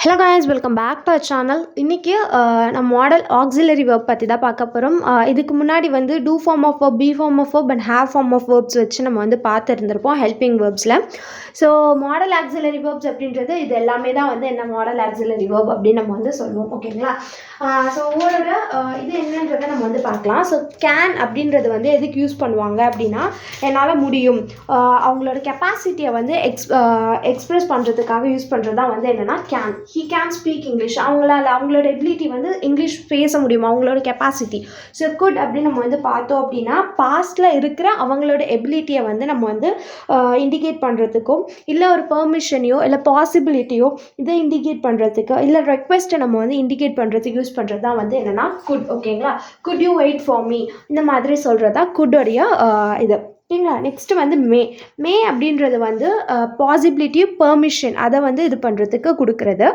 Hello guys, welcome back to our channel. இன்றைக்கி நம்ம model auxiliary verb பற்றி தான் பார்க்க போகிறோம். இதுக்கு முன்னாடி வந்து two form of verb, be form of verb and have form of verbs வச்சு நம்ம வந்து பார்த்துருந்துருப்போம் ஹெல்பிங் வேர்ப்ஸில். ஸோ மாடல் ஆக்ஸிலரி வேர்ப்ஸ் அப்படின்றது இது எல்லாமே தான் வந்து என்ன மாடல் ஆக்ஸிலரி வேர்ப் அப்படின்னு நம்ம வந்து சொல்லுவோம். ஓகேங்களா? ஸோ உங்களோட இது என்னன்றதை நம்ம வந்து பார்க்கலாம். ஸோ கேன் அப்படின்றது வந்து எதுக்கு யூஸ் பண்ணுவாங்க அப்படின்னா, என்னால் முடியும், அவங்களோட கெப்பாசிட்டியை வந்து எக்ஸ்ப்ரெஸ் பண்ணுறதுக்காக யூஸ் பண்ணுறது தான் வந்து என்னென்னா can. He can speak English. அவங்களோட எபிலிட்டி வந்து இங்கிலீஷ் பேச முடியும், அவங்களோட கெப்பாசிட்டி. ஸோ குட் அப்படின்னு நம்ம வந்து பார்த்தோம் அப்படின்னா, பாஸ்டில் இருக்கிற அவங்களோட எபிலிட்டியை வந்து நம்ம வந்து இண்டிகேட் பண்ணுறதுக்கும், இல்லை ஒரு பெர்மிஷனையோ இல்லை பாசிபிலிட்டியோ இதை இண்டிகேட் பண்ணுறதுக்கு, இல்லை ரெக்வெஸ்ட்டை நம்ம வந்து இண்டிகேட் பண்ணுறதுக்கு யூஸ் பண்ணுறது தான் வந்து என்னென்னா குட். ஓகேங்களா? Good you wait for me, இந்த மாதிரி சொல்கிறது தான் குட்டோடைய இது. ஓகேங்களா? நெக்ஸ்ட்டு வந்து மே அப்படின்றது வந்து பாசிபிலிட்டி, பெர்மிஷன் அதை வந்து இது பண்ணுறதுக்கு கொடுக்குறது.